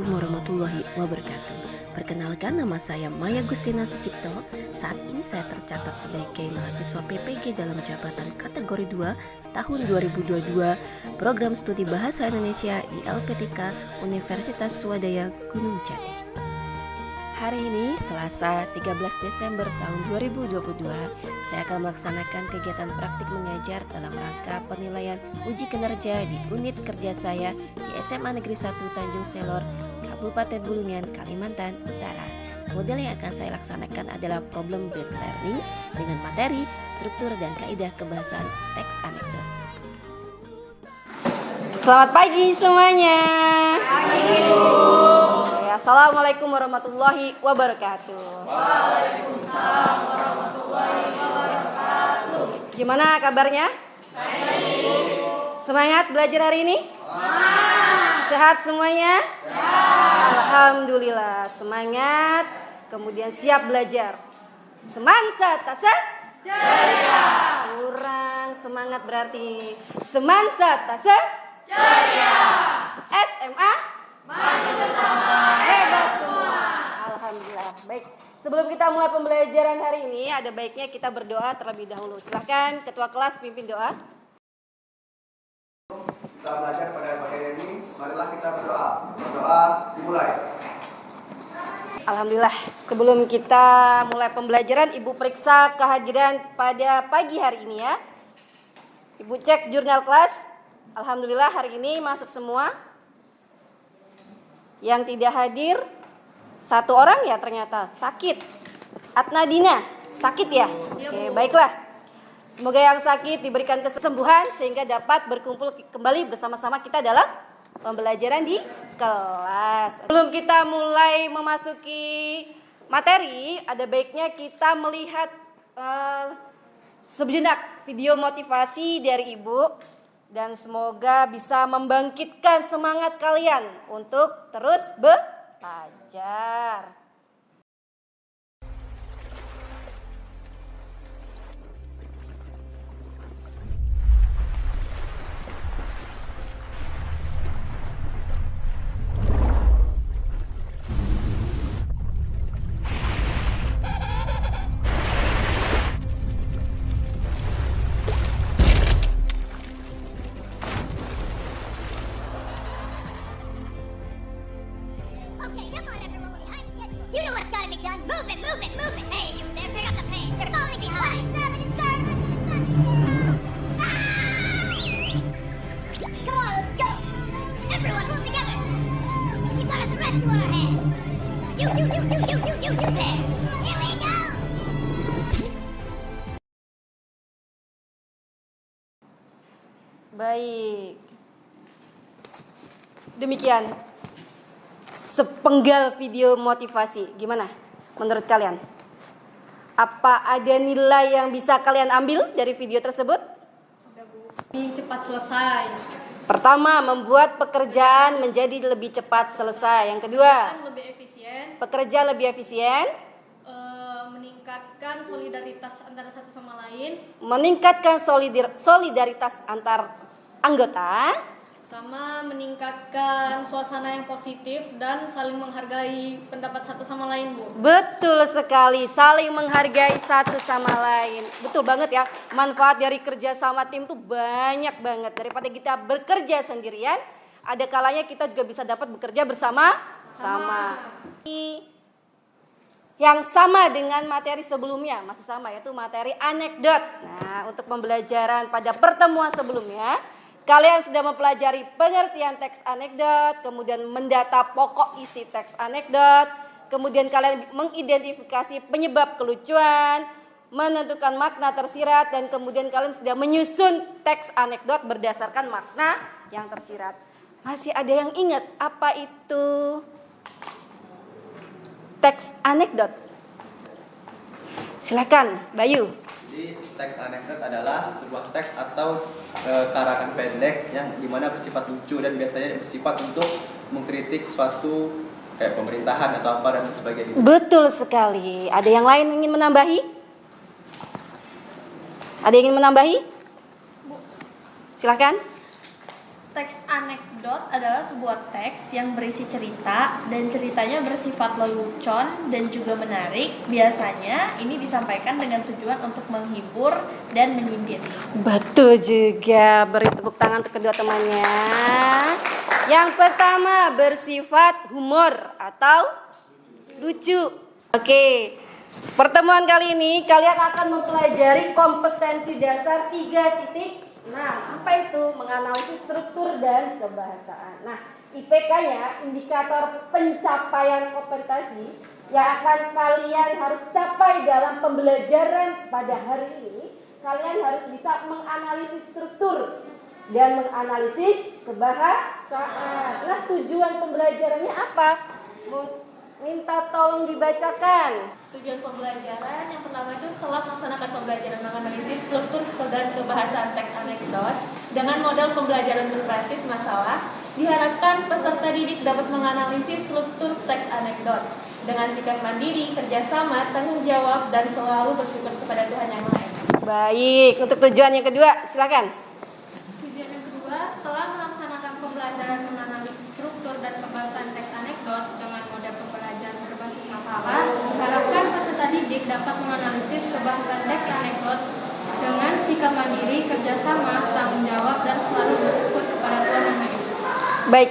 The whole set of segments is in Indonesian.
Assalamualaikum warahmatullahi wabarakatuh. Perkenalkan, nama saya Maya Gustina Sucipto. Saat ini saya tercatat sebagai mahasiswa PPG dalam jabatan kategori 2 tahun 2022 Program Studi Bahasa Indonesia di LPTK Universitas Swadaya Gunung Jati. Hari ini, Selasa 13 Desember tahun 2022, saya akan melaksanakan kegiatan praktik mengajar dalam rangka penilaian uji kinerja di unit kerja saya di SMA Negeri 1 Tanjung Selor, Kabupaten Bulungan, Kalimantan Utara. Model yang akan saya laksanakan adalah problem based learning dengan materi, struktur, dan kaidah kebahasaan teks anekdot. Selamat pagi semuanya. Pagi, Bu. Assalamualaikum warahmatullahi wabarakatuh. Waalaikumsalam warahmatullahi wabarakatuh. Gimana kabarnya? Baik. Semangat belajar hari ini? Semangat. Sehat semuanya? Sehat. Alhamdulillah, semangat. Kemudian siap belajar. Semansa tasa? Ceria. Kurang semangat berarti. Semansa tasa? Ceria. SMA? Maju bersama. Hebat semua. Alhamdulillah. Baik, sebelum kita mulai pembelajaran hari ini, ada baiknya kita berdoa terlebih dahulu. Silahkan Ketua Kelas pimpin doa. Kita belajar pada pagi ini, marilah kita berdoa. Berdoa dimulai. Alhamdulillah, sebelum kita mulai pembelajaran, Ibu periksa kehadiran pada pagi hari ini ya. Ibu cek jurnal kelas. Alhamdulillah hari ini masuk semua. Yang tidak hadir satu orang ya ternyata sakit. Atnadina sakit ya? Oke, baiklah. Semoga yang sakit diberikan kesembuhan sehingga dapat berkumpul kembali bersama-sama kita dalam pembelajaran di kelas. Sebelum kita mulai memasuki materi, ada baiknya kita melihat sejenak video motivasi dari Ibu. Dan semoga bisa membangkitkan semangat kalian untuk terus belajar. Okay, come on, everyone. We're behind schedule. You know what's gotta be done. Move it, move it, move it. Hey, you there, pick up the pace. You're falling behind. Come on, let's go. Everyone, pull together. We got the rescue on our hands. You there. Here we go. Baik. Demikian sepenggal video motivasi. Gimana menurut kalian? Apa ada nilai yang bisa kalian ambil dari video tersebut? Lebih cepat selesai. Pertama, membuat pekerjaan menjadi lebih cepat selesai. Yang kedua, Lebih efisien. bekerja lebih efisien. Meningkatkan solidaritas antara satu sama lain. Meningkatkan solidaritas antar anggota. Sama meningkatkan suasana yang positif dan saling menghargai pendapat satu sama lain, Bu. Betul sekali, saling menghargai satu sama lain. Betul banget ya, manfaat dari kerja sama tim tuh banyak banget. Daripada kita bekerja sendirian, ada kalanya kita juga bisa dapat bekerja bersama-sama. Yang sama dengan materi sebelumnya, masih sama yaitu materi anekdot. Nah, untuk pembelajaran pada pertemuan sebelumnya, kalian sudah mempelajari pengertian teks anekdot, kemudian mendata pokok isi teks anekdot, kemudian kalian mengidentifikasi penyebab kelucuan, menentukan makna tersirat, dan kemudian kalian sudah menyusun teks anekdot berdasarkan makna yang tersirat. Masih ada yang ingat apa itu teks anekdot? Silakan, Bayu. Jadi teks anekdot adalah sebuah teks atau karangan pendek yang dimana bersifat lucu dan biasanya bersifat untuk mengkritik suatu kayak pemerintahan atau apa dan sebagainya. Betul sekali. Ada yang lain ingin menambahi? Ada yang ingin menambahi? Silakan. Teks anekdot adalah sebuah teks yang berisi cerita dan ceritanya bersifat lelucon dan juga menarik. Biasanya ini disampaikan dengan tujuan untuk menghibur dan menyindir. Betul juga, beri tepuk tangan untuk kedua temannya. Yang pertama bersifat humor atau lucu. Oke, pertemuan kali ini kalian akan mempelajari kompetensi dasar 3.6. Apa itu? Menganalisis struktur dan kebahasaan. Nah, IPK-nya indikator pencapaian kompetensi yang akan kalian harus capai dalam pembelajaran pada hari ini. Kalian harus bisa menganalisis struktur dan menganalisis kebahasaan. Nah, tujuan pembelajarannya apa? Minta tolong dibacakan. Tujuan pembelajaran yang pertama itu setelah melaksanakan pembelajaran menganalisis struktur dan kebahasaan teks anekdot dengan model pembelajaran berbasis masalah, diharapkan peserta didik dapat menganalisis struktur teks anekdot dengan sikap mandiri, kerjasama, tanggung jawab, dan selalu bersyukur kepada Tuhan Yang Maha Esa. Baik, untuk tujuan yang kedua, silakan. Tujuan yang kedua, setelah melaksanakan pembelajaran menganalisis struktur dan kebahasaan teks anekdot dengan model pembelajaran berbasis masalah, diharapkan peserta didik dapat menganalisis kebahasaan teks anekdot dengan sikap mandiri, kerjasama, tanggung jawab, dan selalu bersyukur kepada Tuhan Yang Maha Esa. Baik,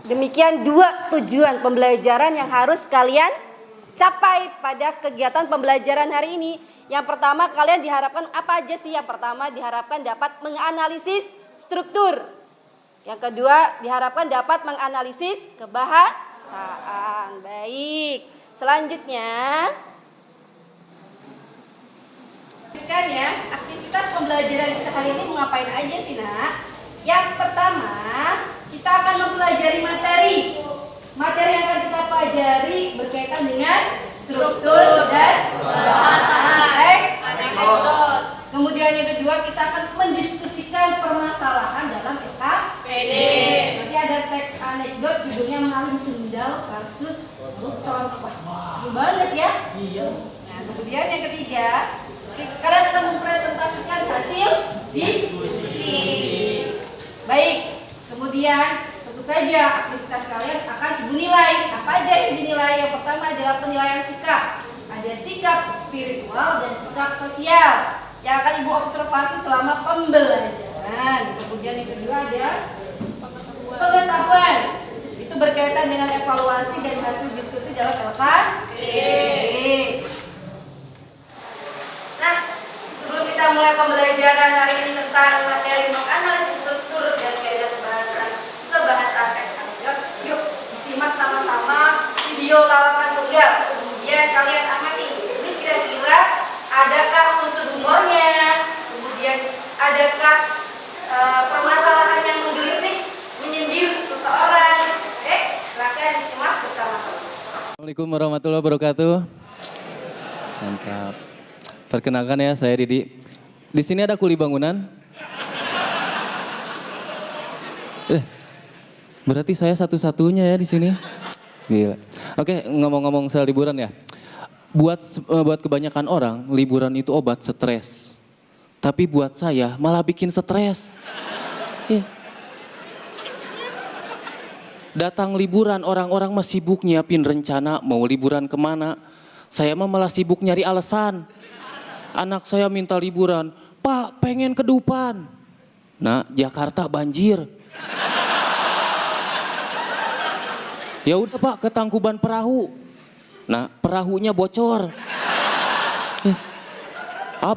demikian dua tujuan pembelajaran yang harus kalian capai pada kegiatan pembelajaran hari ini. Yang pertama, kalian diharapkan apa aja sih? Yang pertama, diharapkan dapat menganalisis struktur. Yang kedua, diharapkan dapat menganalisis kebahasaan. Baik, selanjutnya kan ya, aktivitas pembelajaran kita kali ini mau ngapain aja sih, Nak? Yang pertama, kita akan mempelajari materi. Materi yang akan kita pelajari berkaitan dengan struktur dan kebahasaan teks anekdot. Kemudian yang kedua, kita akan mendiskusikan permasalahan dalam PKPD. Nanti ada teks anekdot judulnya Maling Sundal versus Luton. Wah, seru banget ya. Iya. Nah, kemudian yang ketiga, kalian akan mempresentasikan hasil diskusi. Baik, kemudian tentu saja aktivitas kalian akan ibu nilai. Apa aja yang dinilai? Yang pertama adalah penilaian sikap. Ada sikap spiritual dan sikap sosial yang akan ibu observasi selama pembelajaran. Kemudian yang kedua ada pengetahuan. Itu berkaitan dengan evaluasi dan hasil diskusi dalam LKPD. Nah, sebelum kita mulai pembelajaran hari ini tentang materi menganalisis struktur dan kaidah kebahasaan teks anekdot, yuk disimak sama-sama video lawakan tunggal. Kemudian kalian amati, ini kira-kira adakah unsur humornya, kemudian adakah permasalahan yang menggelitik, menyindir seseorang. Silakan disimak bersama-sama. Assalamualaikum warahmatullahi wabarakatuh. Mantap. Perkenalkan ya, saya Didi. Di sini ada kuli bangunan. Berarti saya satu-satunya ya di sini. Gila. Oke, ngomong-ngomong soal liburan ya. Buat kebanyakan orang, liburan itu obat stres. Tapi buat saya malah bikin stres. Iya. Datang liburan, orang-orang mah sibuk nyiapin rencana mau liburan kemana. Saya mah malah sibuk nyari alasan. Anak saya minta liburan, Pak pengen ke Dupan. Nah, Jakarta banjir. Ya udah Pak, ke Tangkuban Perahu. Nah, perahunya bocor.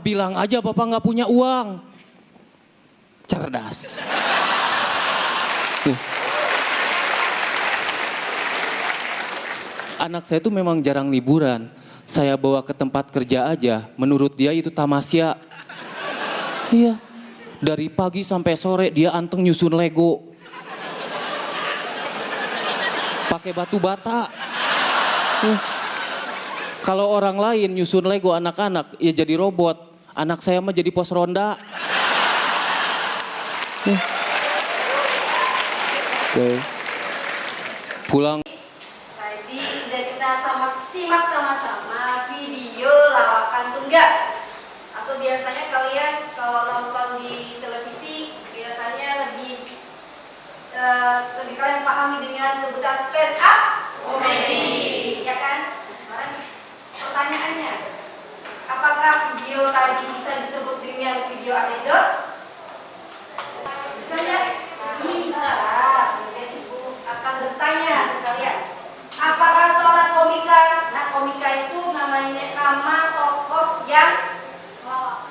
Bilang aja Bapak nggak punya uang. Cerdas. Anak saya tuh memang jarang liburan. Saya bawa ke tempat kerja aja, menurut dia itu tamasya. Iya, dari pagi sampai sore dia anteng nyusun Lego. Pakai batu bata. Kalau orang lain nyusun Lego anak-anak, ya jadi robot. Anak saya mah jadi pos ronda. Oke. Pulang. Tadi sudah kita simak sama-sama video lawakan tunggal. Atau biasanya kalian kalau nonton di televisi biasanya lebih video tadi bisa disebut dengan video anekdot? Bisa ya? Bisa. Kemudian Ibu akan bertanya ke kalian, apakah seorang komika, nah komika itu namanya nama tokoh yang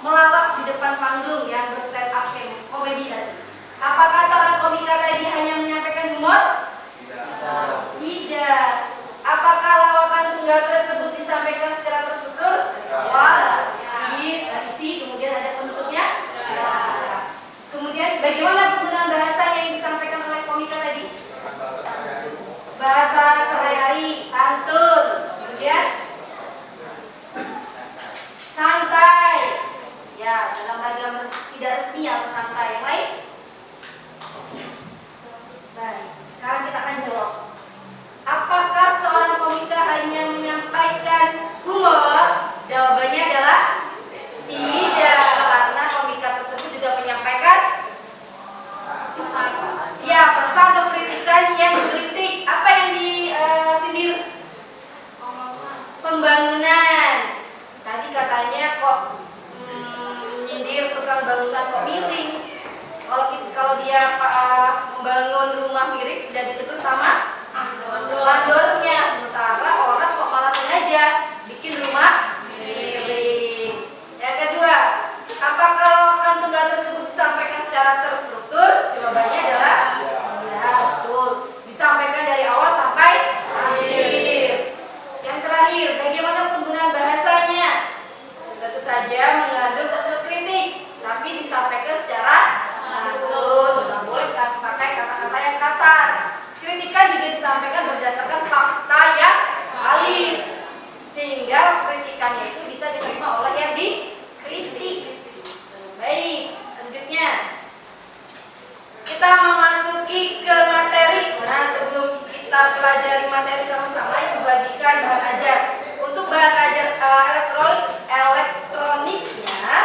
melawak di depan panggung yang berstand up komedi tadi. Apakah seorang komika tadi hanya menyampaikan humor? Tidak. Apakah lawakan tunggal tersebut disampaikan secara terstruktur? Wah, isi, kemudian ada penutupnya. Kemudian bagaimana penggunaan bahasa yang disampaikan oleh komika tadi? Bahasa sehari-hari, santun, kemudian santai. Ya, dalam ragam tidak resmi atau santai. Yang lain? Baik, sekarang kita akan jawab. Apakah seorang komika hanya menyampaikan humor? Jawabannya adalah tidak, karena komika tersebut juga menyampaikan pesan atau kritikan yang menggelitik. Apa yang disindir? Pembangunan. Tadi katanya kok nyindir tukang bangunan kok miring. Kalau dia membangun rumah miring sudah ditegur sama mandornya, sementara orang kok malah sengaja bikin rumah miring. Yang kedua, apakah lawakan tunggal tersebut disampaikan secara terstruktur? Jawabannya adalah ya, betul. Disampaikan dari awal sampai akhir. Yang terakhir, bagaimana penggunaan bahasanya? Tentu saja mengandung unsur kritik, tapi disampaikan secara santun. Tidak boleh pakai kata-kata yang kasar. Kritikan juga disampaikan berdasarkan fakta yang valid, sehingga kritikannya itu bisa diterima oleh yang dikritik. Baik, selanjutnya kita memasuki ke materi. Nah, sebelum kita pelajari materi sama-sama, Ibu bagikan bahan ajar. Untuk bahan ajar elektroniknya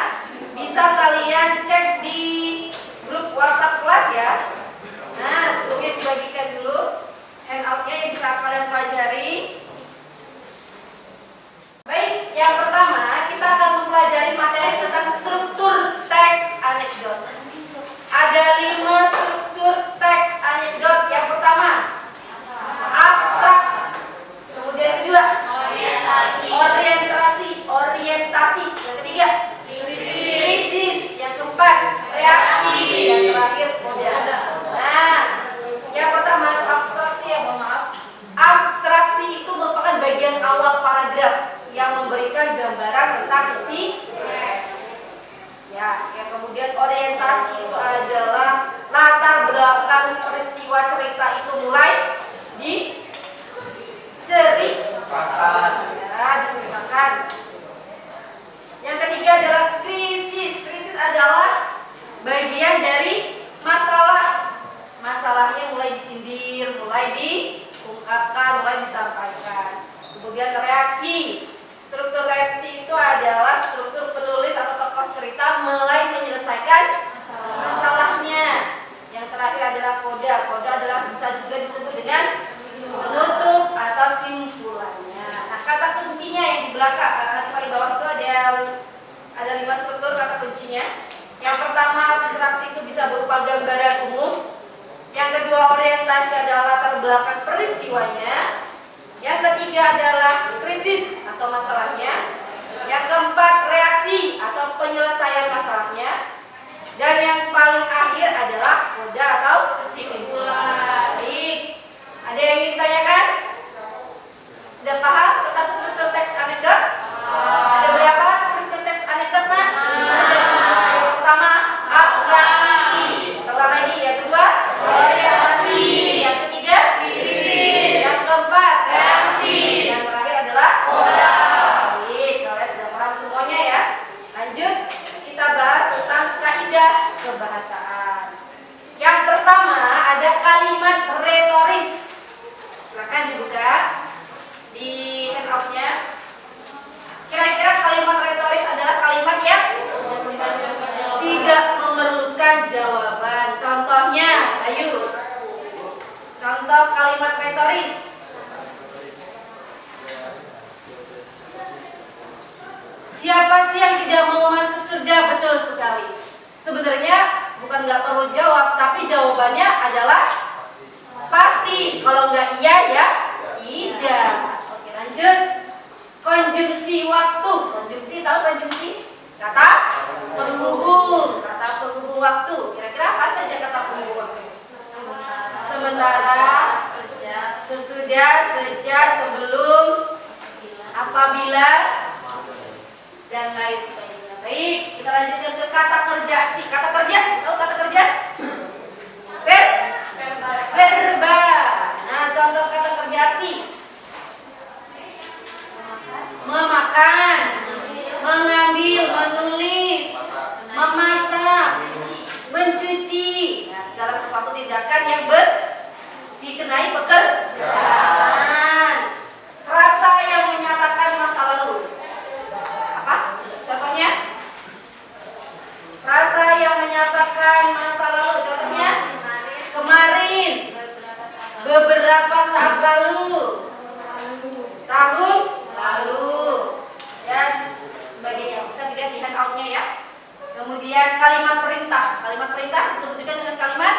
bisa kalian cek di grup WhatsApp kelas ya. Nah, sebelumnya dibagikan dulu handoutnya yang bisa kalian pelajari. Baik, yang pertama kita akan mempelajari materi tentang struktur teks anekdot. Ada 5 struktur teks anekdot. Yang pertama, abstrak. Kemudian yang kedua, orientasi. Yang ketiga, krisis. Yang keempat, reaksi. Yang terakhir, modal. Nah, yang pertama abstraksi, abstraksi itu merupakan bagian awal paragraf yang memberikan gambaran tentang isi teks. Ya, yang kemudian orientasi itu adalah latar belakang peristiwa cerita itu mulai diceritakan. Yang ketiga adalah krisis. Krisis adalah bagian dari masalah. Masalahnya mulai disindir, mulai diungkapkan, mulai disampaikan. Kemudian reaksi. Struktur reaksi itu adalah struktur penulis atau tokoh cerita mulai menyelesaikan masalahnya. Yang terakhir adalah koda. Koda adalah bisa juga disebut dengan penutup atau simpulannya. Nah, kata kuncinya yang di belakang, di paling bawah itu ada 5 struktur kata kuncinya. Yang pertama, abstraksi itu bisa berupa gambaran umum. Yang kedua, orientasi adalah latar belakang peristiwanya. Yang ketiga adalah krisis atau masalahnya. Yang keempat, reaksi atau penyelesaian masalahnya. Dan yang paling akhir adalah koda atau kesimpulan. Baik, ada yang ingin ditanyakan? Sudah paham tentang struktur teks anekdot? Ada berapa struktur teks anekdot, Pak? Ada 5. Yang pertama, abstraksi. Ulang lagi. Yang kedua, orientasi. Yang ketiga, krisis. Yang keempat, reaksi. Yang terakhir adalah koda. Baik. Siapa sih yang tidak mau masuk surga? Betul sekali. Sebenarnya bukan nggak perlu jawab, tapi jawabannya adalah pasti. Kalau nggak iya ya tidak. Oke, lanjut. Konjungsi waktu. Konjungsi, tahu konjungsi? Kata penghubung. Kata penghubung waktu. Kira-kira apa saja kata penghubung waktu? Sementara, sesudah, sejak, sebelum, apabila, dan lain sebagainya. Baik, kita lanjutkan ke kata kerja. Kata kerja, tahu kata kerja? Verba. Nah, contoh kata kerja aksi. Memakan, mengambil, menulis, memasak, mencuci. Nah, segala sesuatu tindakan yang dikenai pekerjaan. Rasa yang menyatakan masa lalu. Apa? Contohnya? Rasa yang menyatakan masa lalu. Contohnya? Kemarin. Beberapa saat lalu. Tahun lalu. Dan sebagainya. Bisa dilihat di handout-nya ya. Kemudian kalimat perintah. Kalimat perintah disebut juga dengan kalimat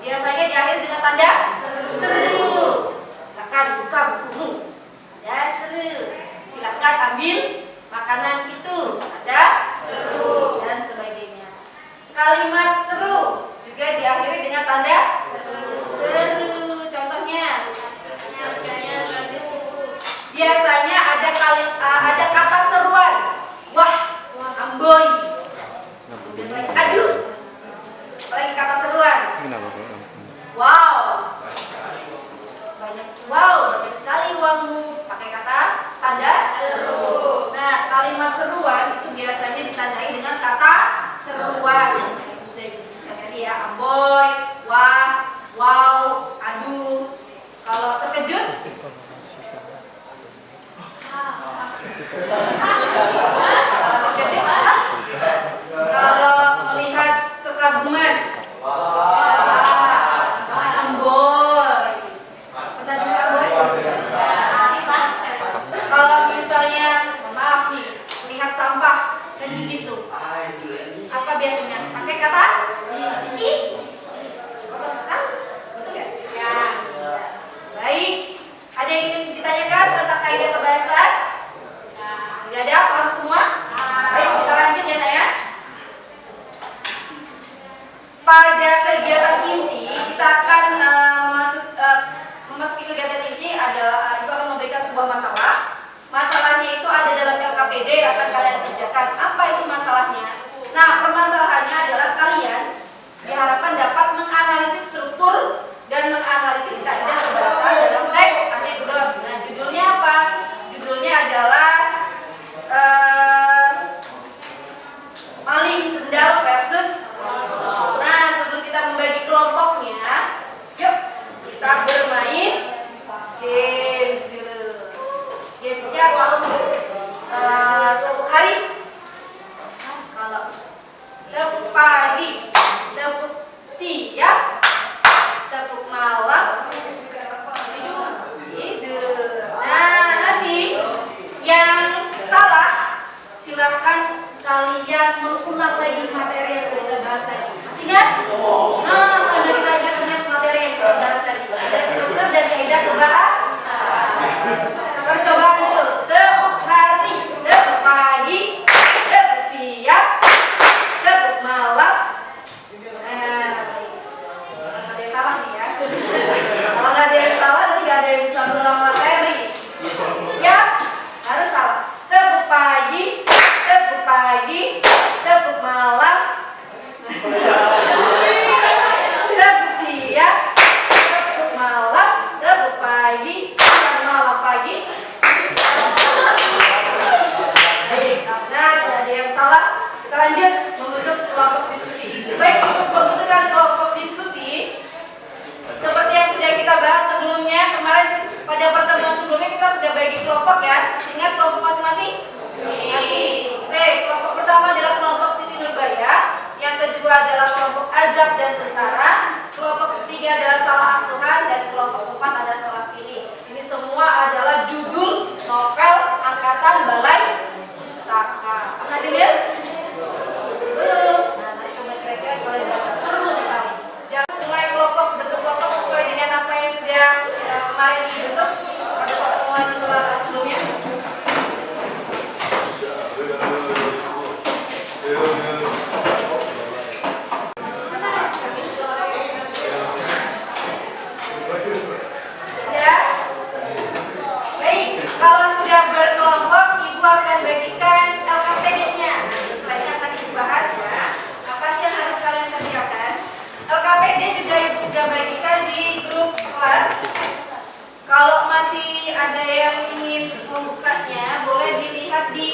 biasanya diakhiri dengan tanda seru. Silakan buka bukumu. Ada seru. Silakan ambil makanan itu. Ada seru dan sebagainya. Kalimat seru juga diakhiri dengan tanda seru. Contohnya, biasanya ada kata seruan. Wah, amboi. Aduh. Apalagi kata seruan. Wow. Banyak sekali uangmu. Pakai kata tanda seru. Nah, kalimat seruan itu biasanya ditandai dengan kata seruan. Sudah disebutkan tadi ya, amboy, wah, wow, aduh. Kalau terkejut, kalau melihat kekaguman, amboy. Pernah dengar amboy? Kalau misalnya, maaf nih, melihat sampah dan jijik tuh, apa biasanya? Pakai kata ih, kotor sekali, betul nggak? Ya. Baik, ada yang ingin ditanyakan tentang kaidah kebahasaan? Tidak ada, paham semua? Baik, kita lanjut ya, Nak ya. Pada kegiatan inti, kita akan memasuki kegiatan inti adalah itu akan memberikan sebuah masalah. Masalahnya itu ada dalam LKPD yang akan kalian kerjakan. Apa itu masalahnya? Nah, permasalahannya adalah kalian diharapkan dapat menganalisis struktur dan menganalisis kaidah kebahasaan dalam teks anekdot. Nah, judulnya apa? Judulnya adalah maling sendal versus. Nah, sebelum kita membagi kelompoknya, yuk kita bermain games dulu. Gamesnya apa untuk tepuk hari? Kalau tepuk pagi, tepuk siang, tepuk malam, tidur. Nah, nanti yang salah silakan kalian mengulang lagi materi yang sudah kita bahas tadi. Masih ingat? Nah, sambil kita ingat materi yang kita bahas tadi. Ada struktur dan kaidah kebahasaan. Percobaan dulu. Tepuk hari, tepuk pagi, tepuk siang, tepuk malam. Nah, baik. Harus ada yang salah nih ya. Kalau nggak ada yang salah, nanti nggak ada yang bisa mengulang materi. Siap? Harus salah. Tepuk pagi, tepuk malam, tepuk siang, tepuk malam, tepuk pagi, siang, malam, pagi. Baik, nah tidak ada yang salah. Kita lanjut membentuk kelompok diskusi. Baik, untuk pembentukan kelompok diskusi, seperti yang sudah kita bahas sebelumnya, kemarin pada pertemuan sebelumnya kita sudah bagi kelompok ya. Masih ingat kelompok masing-masing? Masih. Oke, kelompok pertama adalah kelompok Siti Nurbaya, yang kedua adalah kelompok Azab dan Sesara, kelompok ketiga adalah salah asuhan, dan kelompok keempat adalah salah pilih. Ini semua adalah ada yang ingin membukanya, boleh dilihat di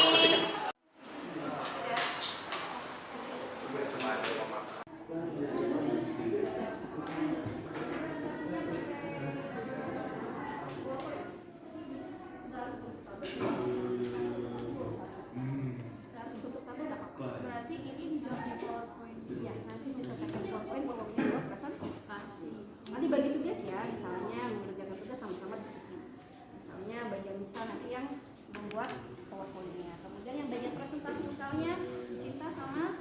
berarti ini dijawab di PowerPoint. Iya, nanti menyelesaikan PowerPoint pokoknya buat presentasi. Nanti bagi tugas ya, misalnya mengerjakan tugas sama-sama diskusi. Misalnya bagian misal nanti yang membuat PowerPoint-nya. Kemudian yang bagian presentasi misalnya Cinta sama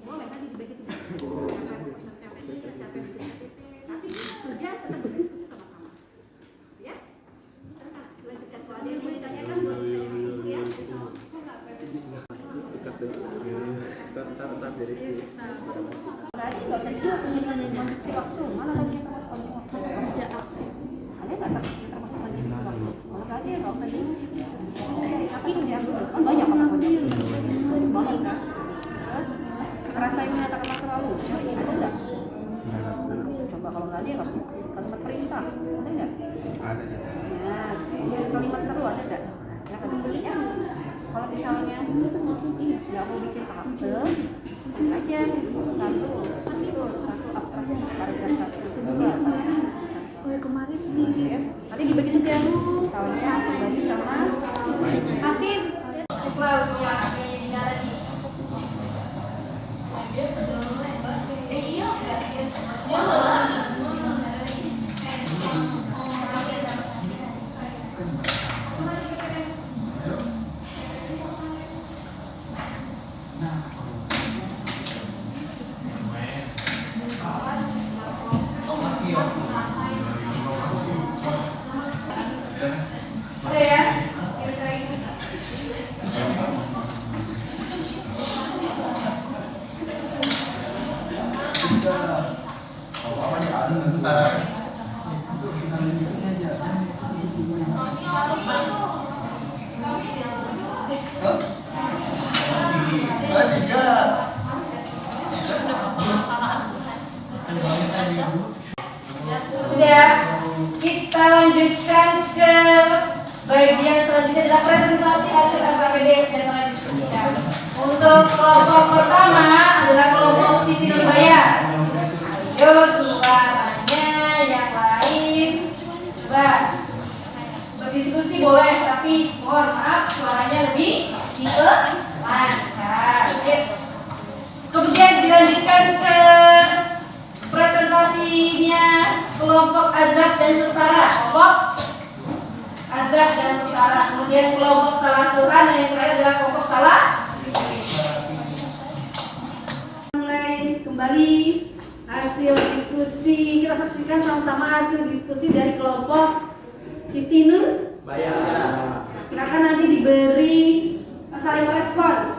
boleh nanti dibagi tugas. Siapa yang presentasi, siapa yang bikin PPT. Tapi kerja tetap berdiskusi sama-sama. Ya? Lanjutkan kalau ada yang mau ditanyakan buat ditanyakan dulu ya. Berarti nggak usah juga konstruksi waktu, malah lagi yang termasuk konstruksi waktu kerja aksi. Ada nggak termasuk konstruksi waktu? Malah berarti nggak usah diisi. Saya yakin dia kan banyak apa konstruksi. Banyak kan? Terus rasa yang menyatakan masa lalu, ada nggak? Coba kalau nggak ada ya harus kalimat perintah, ada nggak? Ada. Ya, kalimat seru ada nggak? Silakan dipilih ya. Kalau misalnya nggak mau bikin tabel, itu saja satu abstraksi paragraf satu kedua. Kemarin ya. Nanti dibagi tugas, misalnya hasil bagi sama hasil setelah punya tadi. Ada ya? Sudah, kita lanjutkan ke bagian selanjutnya adalah presentasi hasil LKPD yang sedang kalian diskusikan. Untuk kelompok pertama adalah kelompok Siti Nurbaya. Ayo suaranya yang lain. Coba berdiskusi boleh, tapi mohon maaf suaranya lebih dipelankan. Kemudian dilanjutkan ke presentasinya kelompok Azab dan Sengsara. Kelompok Azab dan Sengsara. Kemudian kelompok Salah Suhan dan yang terakhir adalah kelompok Salah. Mulai kembali hasil diskusi. Kita saksikan sama-sama hasil diskusi dari kelompok Siti Nurbaya. Silakan nanti diberi saling merespon,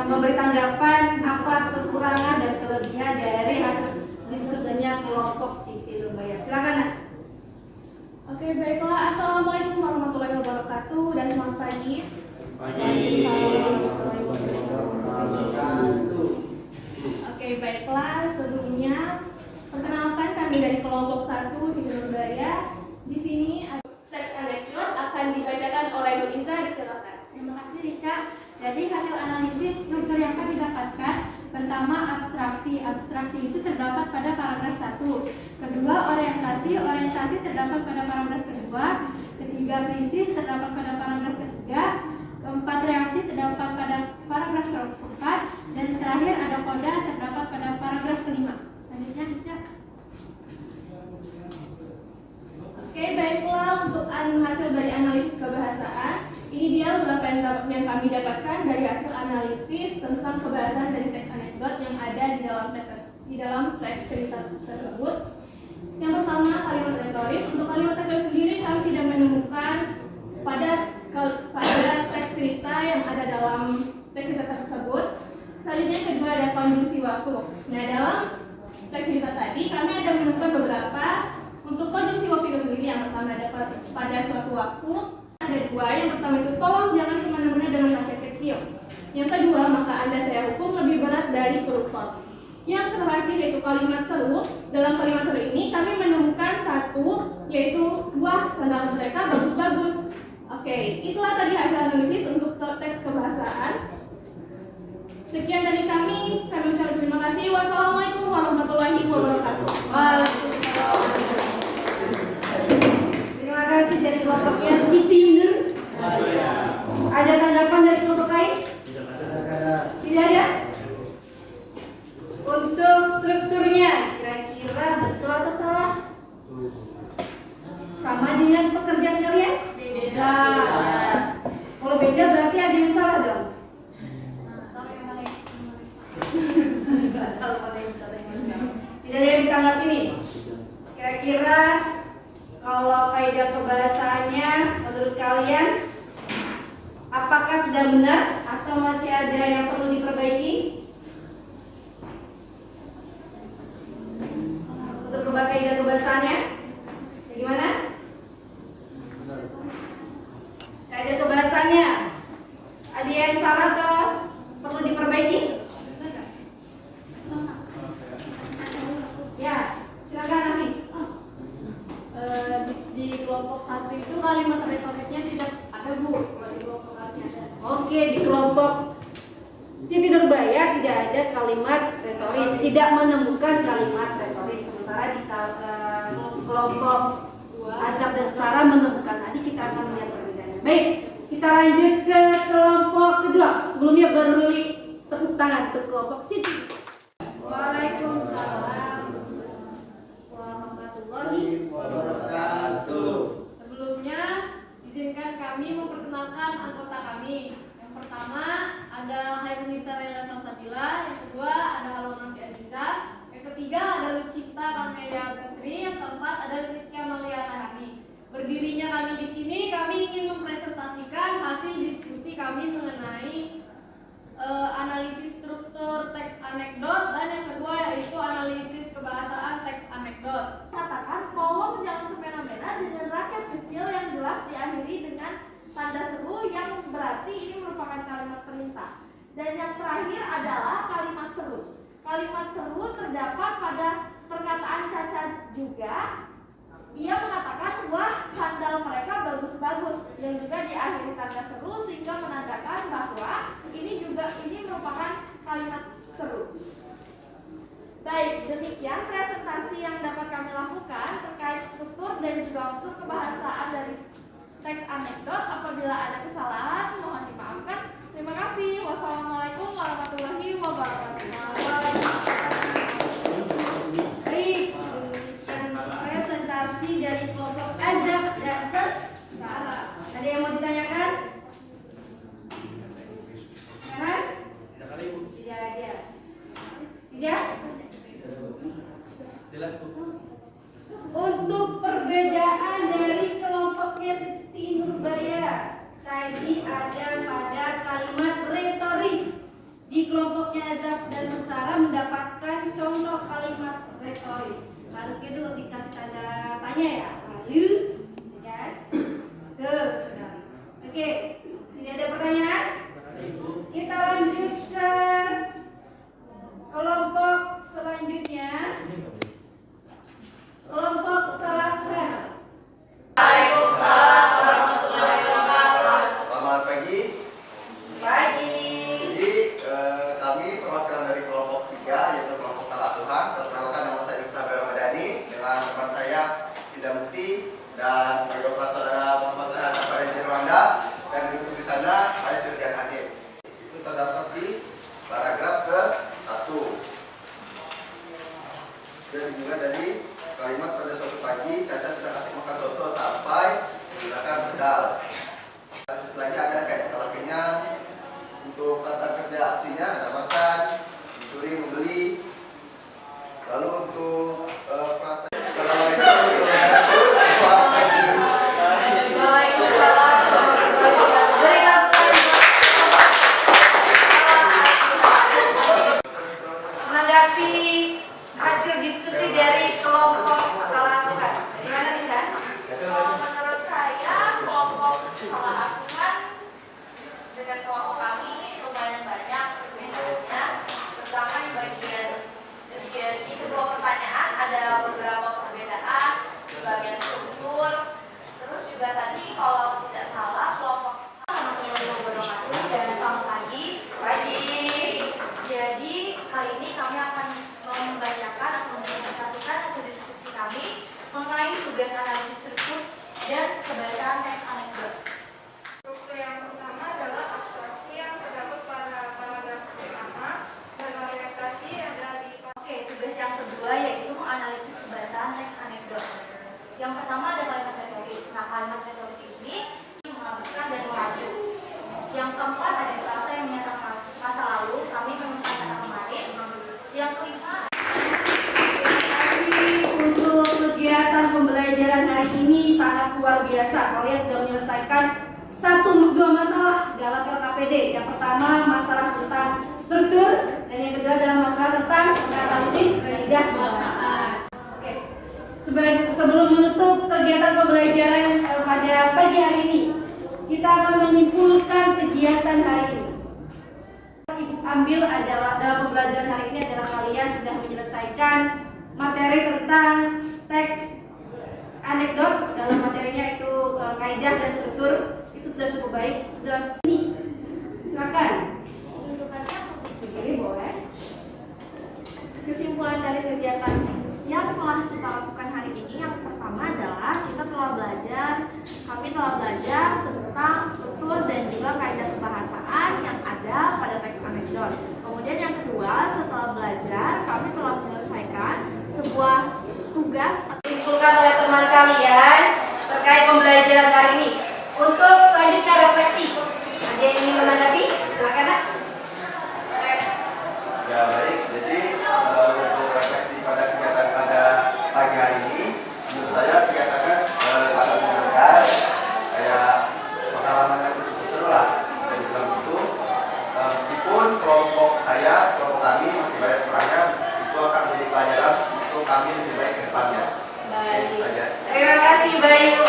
memberi tanggapan apa kekurangan dan kelebihan dari hasil diskusinya kelompok Siti Nurbaya. Silakan Nak. Oke, baiklah. Assalamualaikum warahmatullahi wabarakatuh dan selamat pagi. Oke, baiklah. Sebelumnya perkenalkan kami dari kelompok 1 Siti Nurbaya. Di sini ada teks anekdot akan dibacakan oleh Nur Iza. Silakan. Terima kasih Rica. Jadi hasil analisis struktur yang kami dapatkan, pertama abstraksi. Abstraksi itu terdapat pada paragraf 1. Kedua orientasi. Orientasi terdapat pada paragraf kedua. Ketiga krisis terdapat pada paragraf ketiga. Keempat reaksi terdapat pada paragraf keempat. Dan terakhir ada koda terdapat pada paragraf kelima. Selanjutnya Rica. Oke, baiklah. Untuk hasil dari analisis kebahasaan, ini dia beberapa yang kami dapatkan dari hasil analisis tentang kebahasaan dari teks anekdot yang ada di dalam teks cerita tersebut. Yang pertama, kalimat retorik. Untuk kalimat retorik sendiri kami tidak menemukan pada teks cerita yang ada dalam teks cerita tersebut. Selanjutnya yang kedua ada kondisi waktu. Nah, dalam teks cerita tadi kami ada menemukan beberapa. Untuk kondisi waktu itu sendiri, yang pertama ada pada suatu waktu. Ada dua. Yang pertama itu tolong jangan semena-mena dengan rakyat kecil. Yang kedua, maka Anda saya hukum lebih berat dari koruptor. Yang terakhir yaitu kalimat seru. Dalam kalimat seru ini kami menemukan satu yaitu wah sandal mereka bagus-bagus. Oke, itulah tadi hasil analisis untuk teks kebahasaan. Sekian dari kami ucapkan terima kasih. Wassalamualaikum warahmatullahi wabarakatuh. Terima kasih dari kelompoknya Siti Nur. Ada tanggapan dari kelompok lain? Tidak ada? Untuk strukturnya, kira-kira betul atau salah? Sama dengan pekerjaan kalian? Beda. Kalau beda berarti ada yang salah dong? Nggak tahu mana yang salah yang mana. Tidak ada yang ditanggapi nih. Kira-kira kalau kaidah kebahasaannya menurut kalian apakah sudah benar atau masih ada yang perlu diperbaiki? Untuk kaidah kebahasaannya gimana? Kaidah kebahasaannya ada yang salah atau perlu diperbaiki? Ya, silakan Nafi. Di kelompok 1 itu kalimat retorisnya tidak ada, Bu. Di kelompok kami ada. Oke, di kelompok Siti Nurbaya tidak ada kalimat retoris, tidak menemukan kalimat retoris. Sementara di kelompok Azab dan Sara menemukan. Nanti kita akan melihat perbedaannya. Baik, kita lanjut ke kelompok kedua. Sebelumnya beri tepuk tangan untuk kelompok Siti. Waalaikumsalam warahmatullahi wabarakatuh. Sebelumnya, izinkan kami memperkenalkan anggota kami. Yang pertama ada Hairunisa Rela Salsabila, yang kedua ada Alona Aziza, yang ketiga ada Lucita Kamelia Putri, yang keempat ada Rizky Amalia Rahani. Berdirinya kami di sini, kami ingin mempresentasikan hasil diskusi kami mengenai analisis struktur teks anekdot, dan yang kedua yaitu analisis kebahasaan teks anekdot. Katakan kolom jangan semena-mena dengan rakyat kecil yang jelas diakhiri dengan tanda seru yang berarti ini merupakan kalimat perintah. Dan yang terakhir adalah kalimat seru. Kalimat seru terdapat pada perkataan Caca juga. Ia mengatakan wah sandal mereka bagus-bagus, yang juga diakhiri tanda seru sehingga menandakan bahwa ini merupakan kalimat seru. Baik, demikian presentasi yang dapat kami lakukan terkait struktur dan juga unsur kebahasaan dari teks anekdot. Apabila ada kesalahan mohon dimaafkan. Terima kasih. Wassalamualaikum warahmatullahi wabarakatuh. Baik, demikian presentasi dari kelompok Azab dan Sara. Ada yang mau ditanyakan? Tidak ada. Tidak? Untuk perbedaan dari kelompoknya Siti Nurbaya, tadi ada pada kalimat retoris. Di kelompoknya Azab dan Sara mendapatkan contoh kalimat retoris. Harusnya itu dikasih tanda tanya ya. Lalu, ya. Tuh sekali. Oke, tidak ada pertanyaan? Kita lanjut ke kelompok selanjutnya. Kelompok Salasuhan. Waalaikumsalam warahmatullahi wabarakatuh. Selamat pagi. Pagi. Jadi kami perwakilan dari kelompok 3 yaitu kelompok Salasuhan. Perkenalkan nama saya Dr. Ramadhani dengan teman saya Dinda Mukti dan sebagai operator ada Muhammad Rehan Aparensi Rwanda dan duduk di sana Pak Firdian Hanif. Itu terdapat di paragraf ke-1. Dan juga dari kalimat pada suatu pagi Caca sedang asik makan soto sampai menggunakan sendal. Selanjutnya ada kayak skalapinya. Untuk kata kerja aksinya ada makan, mencuri, membeli. Lalu untuk frasa Assalamualaikum warahmatullahi wabarakatuh. Waalaikumsalam warahmatullahi wabarakatuh. Menanggapi hasil diskusi dari kelompok Salasuhan, gimana bisa? kebiasaan teks anekdot. Struktur yang pertama adalah abstraksi yang terdapat pada paragraf pertama dan orientasi ada di. Oke, tugas yang kedua yaitu menganalisis kebiasaan teks anekdot. Yang pertama ada kalimat retoris. Nah, kalimat retoris ini menghabiskan dan mengacu. Yang keempat ada frasa yang menyatakan masa lalu. Kami menemukan kata kemarin. Yang kelima. Untuk kegiatan pembelajaran hari ini sangat luar biasa. Kalian sudah menyelesaikan 1-2 masalah dalam LKPD. Yang pertama masalah tentang struktur dan yang kedua adalah masalah tentang analisis kaidah bahasaan. Oke. Sebelum menutup kegiatan pembelajaran pada pagi hari ini, kita akan menyimpulkan kegiatan hari ini. Ibu ambil adalah dalam pembelajaran hari ini adalah kalian sudah menyelesaikan materi tentang teks anekdot. Dalam materinya itu kaidah dan struktur. Itu sudah cukup baik. Sudah ini. Silakan. Tuntukannya Jadi boleh. kesimpulan dari kegiatan yang telah kita lakukan hari ini, yang pertama adalah kami telah belajar tentang struktur dan juga kaidah kebahasaan yang ada pada teks anekdot. Kemudian yang kedua, setelah belajar kami telah menyelesaikan sebuah tugas Disimpulkan oleh teman kalian terkait pembelajaran hari ini. Untuk selanjutnya refleksi. Ada yang ingin menanggapi? Silakan. Nak. Ya baik, jadi untuk refleksi pada kegiatan pada pagi hari ini, menurut saya kegiatannya sangat menyenangkan, kayak pengalaman yang cukup seru lah, bisa dibilang gitu. Meskipun kelompok kami masih banyak kurangnya, itu akan menjadi pelajaran untuk kami lebih baik ke depannya. Oke, itu saja. Terima kasih Bayu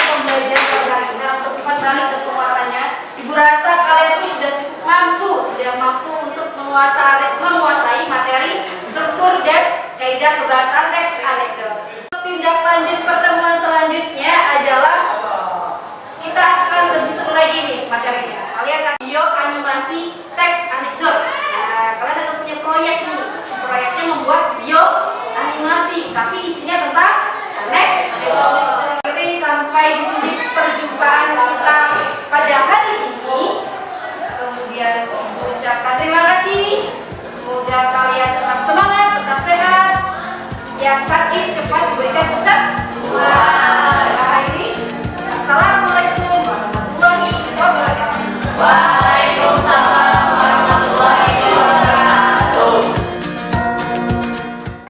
pembelajaran pada hari ini. Nah, untuk kembali ke pemaparannya, Ibu rasa kalian tuh sudah mampu untuk menguasai materi struktur dan kaidah kebahasaan teks anekdot. Tindak lanjut pertemuan selanjutnya adalah kita akan lebih seru lagi nih materinya. Kalian akan video animasi teks anekdot. Nah, kalian akan punya proyek nih. Proyeknya membuat video animasi, tapi isinya tentang anekdot. Jadi sampai di sini perjumpaan kita pada hari ini. Kemudian Ibu ucapkan terima kasih. Semoga kalian tetap semangat, tetap sehat. Yang sakit cepat diberikan kesembuhan.